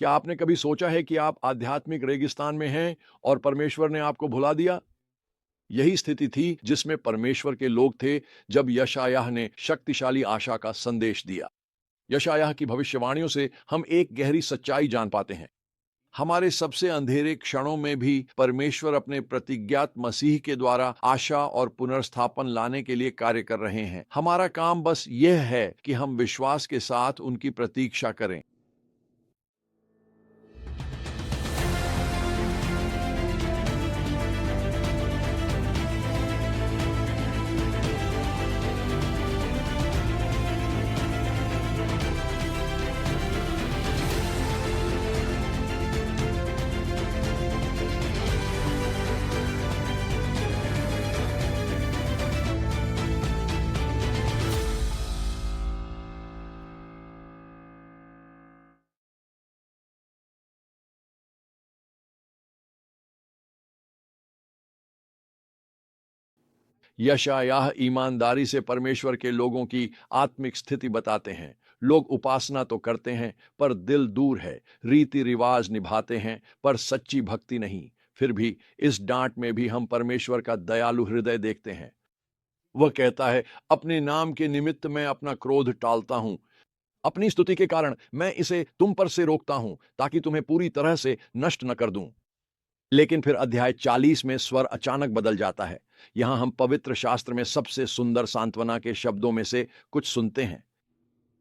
क्या आपने कभी सोचा है कि आप आध्यात्मिक रेगिस्तान में हैं और परमेश्वर ने आपको भुला दिया? यही स्थिति थी जिसमें परमेश्वर के लोग थे जब यशायाह ने शक्तिशाली आशा का संदेश दिया। यशायाह की भविष्यवाणियों से हम एक गहरी सच्चाई जान पाते हैं। हमारे सबसे अंधेरे क्षणों में भी परमेश्वर अपने प्रतिज्ञात मसीह के द्वारा आशा और पुनर्स्थापन लाने के लिए कार्य कर रहे हैं। हमारा काम बस यह है कि हम विश्वास के साथ उनकी प्रतीक्षा करें। यशायाह ईमानदारी से परमेश्वर के लोगों की आत्मिक स्थिति बताते हैं। लोग उपासना तो करते हैं पर दिल दूर है, रीति रिवाज निभाते हैं पर सच्ची भक्ति नहीं। फिर भी इस डांट में भी हम परमेश्वर का दयालु हृदय देखते हैं। वह कहता है, अपने नाम के निमित्त मैं अपना क्रोध टालता हूं, अपनी स्तुति के कारण मैं इसे तुम पर से रोकता हूं, ताकि तुम्हें पूरी तरह से नष्ट न कर दूं। लेकिन फिर अध्याय 40 में स्वर अचानक बदल जाता है। यहां हम पवित्र शास्त्र में सबसे सुंदर सांत्वना के शब्दों में से कुछ सुनते हैं।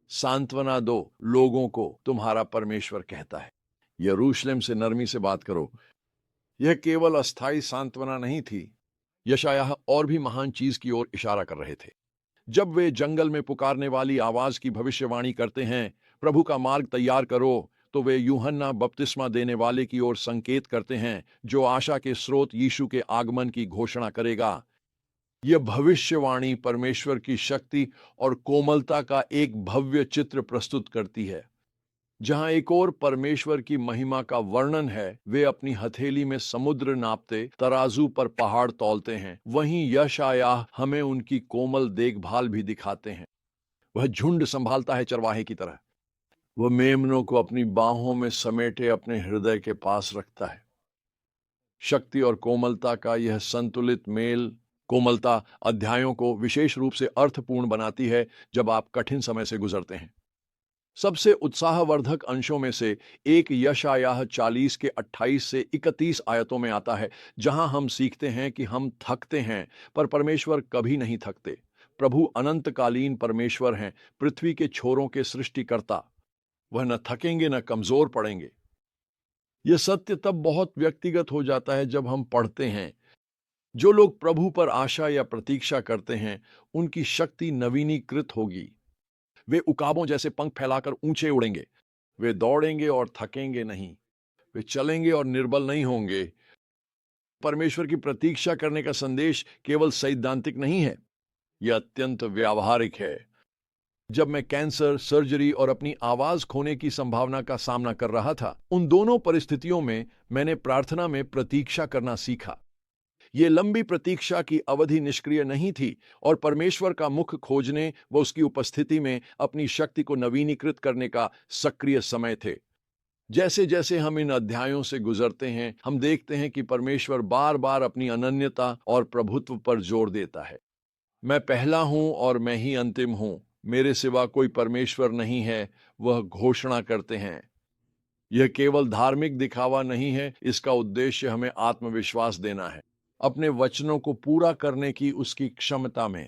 सांत्वना दो लोगों को, तुम्हारा परमेश्वर कहता है। यरूशलेम से नरमी से बात करो। यह केवल अस्थाई सांत्वना नहीं थी। यशायाह और भी महान चीज की ओर इशारा कर रहे थे। जब वे जंगल में पुकारने वाली आवाज की भविष्यवाणी करते हैं, प्रभु का मार्ग तैयार करो, तो वे यूहन्ना बपतिस्मा देने वाले की ओर संकेत करते हैं, जो आशा के स्रोत यीशु के आगमन की घोषणा करेगा। यह भविष्यवाणी परमेश्वर की शक्ति और कोमलता का एक भव्य चित्र प्रस्तुत करती है। जहां एक और परमेश्वर की महिमा का वर्णन है, वे अपनी हथेली में समुद्र नापते, तराजू पर पहाड़ तौलते हैं, वहीं यशायाह हमें उनकी कोमल देखभाल भी दिखाते हैं। वह झुंड संभालता है चरवाहे की तरह। वह मेमनों को अपनी बाहों में समेटे अपने हृदय के पास रखता है। शक्ति और कोमलता का यह संतुलित मेल, कोमलता अध्यायों को विशेष रूप से अर्थपूर्ण बनाती है जब आप कठिन समय से गुजरते हैं। सबसे उत्साहवर्धक अंशों में से एक यशायाह 40 के 28 से 31 आयतों में आता है, जहां हम सीखते हैं कि हम थकते हैं पर परमेश्वर कभी नहीं थकते। प्रभु अनंतकालीन परमेश्वर हैं, पृथ्वी के छोरों के सृष्टिकर्ता। वह न थकेंगे न कमजोर पड़ेंगे। यह सत्य तब बहुत व्यक्तिगत हो जाता है जब हम पढ़ते हैं, जो लोग प्रभु पर आशा या प्रतीक्षा करते हैं, उनकी शक्ति नवीनीकृत होगी। वे उकाबों जैसे पंख फैलाकर ऊंचे उड़ेंगे। वे दौड़ेंगे और थकेंगे नहीं। वे चलेंगे और निर्बल नहीं होंगे। परमेश्वर की प्रतीक्षा करने का संदेश केवल सैद्धांतिक नहीं है, यह अत्यंत व्यावहारिक है। जब मैं कैंसर, सर्जरी और अपनी आवाज खोने की संभावना का सामना कर रहा था, उन दोनों परिस्थितियों में मैंने प्रार्थना में प्रतीक्षा करना सीखा। ये लंबी प्रतीक्षा की अवधि निष्क्रिय नहीं थी और परमेश्वर का मुख खोजने व उसकी उपस्थिति में अपनी शक्ति को नवीनीकृत करने का सक्रिय समय थे। जैसे जैसे हम इन अध्यायों से गुजरते हैं, हम देखते हैं कि परमेश्वर बार बार अपनी अनन्यता और प्रभुत्व पर जोर देता है। मैं पहला हूं और मैं ही अंतिम हूं, मेरे सिवा कोई परमेश्वर नहीं है, वह घोषणा करते हैं। यह केवल धार्मिक दिखावा नहीं है, इसका उद्देश्य हमें आत्मविश्वास देना है अपने वचनों को पूरा करने की उसकी क्षमता में।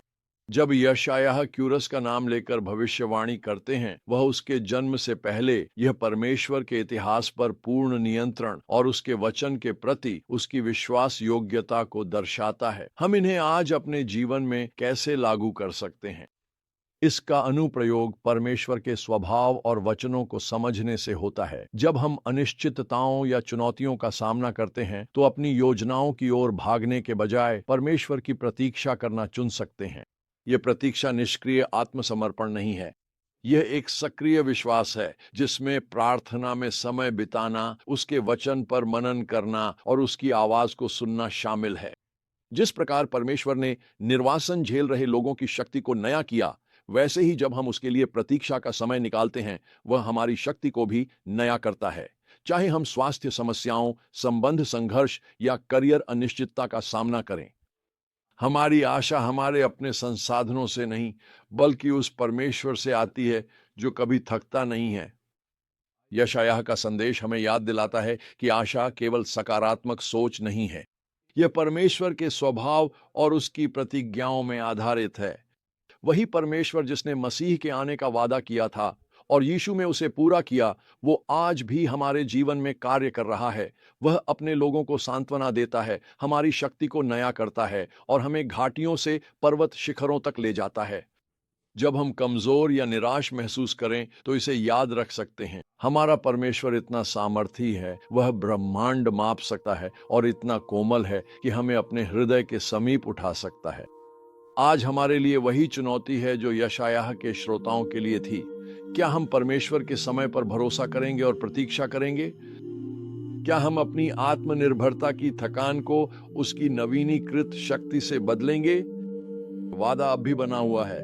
जब यशायाह क्यूरस का नाम लेकर भविष्यवाणी करते हैं, वह उसके जन्म से पहले यह परमेश्वर के इतिहास पर पूर्ण नियंत्रण और उसके वचन के प्रति उसकी विश्वास योग्यता को दर्शाता है। हम इन्हें आज अपने जीवन में कैसे लागू कर सकते हैं? इसका अनुप्रयोग परमेश्वर के स्वभाव और वचनों को समझने से होता है। जब हम अनिश्चितताओं या चुनौतियों का सामना करते हैं, तो अपनी योजनाओं की ओर भागने के बजाय परमेश्वर की प्रतीक्षा करना चुन सकते हैं। यह प्रतीक्षा निष्क्रिय आत्मसमर्पण नहीं है, यह एक सक्रिय विश्वास है जिसमें प्रार्थना में समय बिताना, उसके वचन पर मनन करना और उसकी आवाज को सुनना शामिल है। जिस प्रकार परमेश्वर ने निर्वासन झेल रहे लोगों की शक्ति को नया किया, वैसे ही जब हम उसके लिए प्रतीक्षा का समय निकालते हैं, वह हमारी शक्ति को भी नया करता है। चाहे हम स्वास्थ्य समस्याओं, संबंध संघर्ष या करियर अनिश्चितता का सामना करें। हमारी आशा हमारे अपने संसाधनों से नहीं, बल्कि उस परमेश्वर से आती है जो कभी थकता नहीं है। यशायाह का संदेश हमें याद दिलाता है कि आशा केवल सकारात्मक सोच नहीं है, यह परमेश्वर के स्वभाव और उसकी प्रतिज्ञाओं में आधारित है। वही परमेश्वर जिसने मसीह के आने का वादा किया था और यीशु में उसे पूरा किया, वो आज भी हमारे जीवन में कार्य कर रहा है। वह अपने लोगों को सांत्वना देता है, हमारी शक्ति को नया करता है और हमें घाटियों से पर्वत शिखरों तक ले जाता है। जब हम कमजोर या निराश महसूस करें तो इसे याद रख सकते हैं, हमारा परमेश्वर इतना सामर्थी है, वह ब्रह्मांड माप सकता है और इतना कोमल है कि हमें अपने हृदय के समीप उठा सकता है। आज हमारे लिए वही चुनौती है जो यशायाह के श्रोताओं के लिए थी। क्या हम परमेश्वर के समय पर भरोसा करेंगे और प्रतीक्षा करेंगे? क्या हम अपनी आत्मनिर्भरता की थकान को उसकी नवीनीकृत शक्ति से बदलेंगे? वादा अब भी बना हुआ है,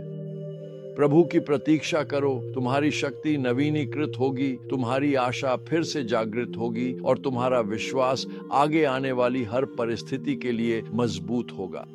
प्रभु की प्रतीक्षा करो, तुम्हारी शक्ति नवीनीकृत होगी, तुम्हारी आशा फिर से जागृत होगी और तुम्हारा विश्वास आगे आने वाली हर परिस्थिति के लिए मजबूत होगा।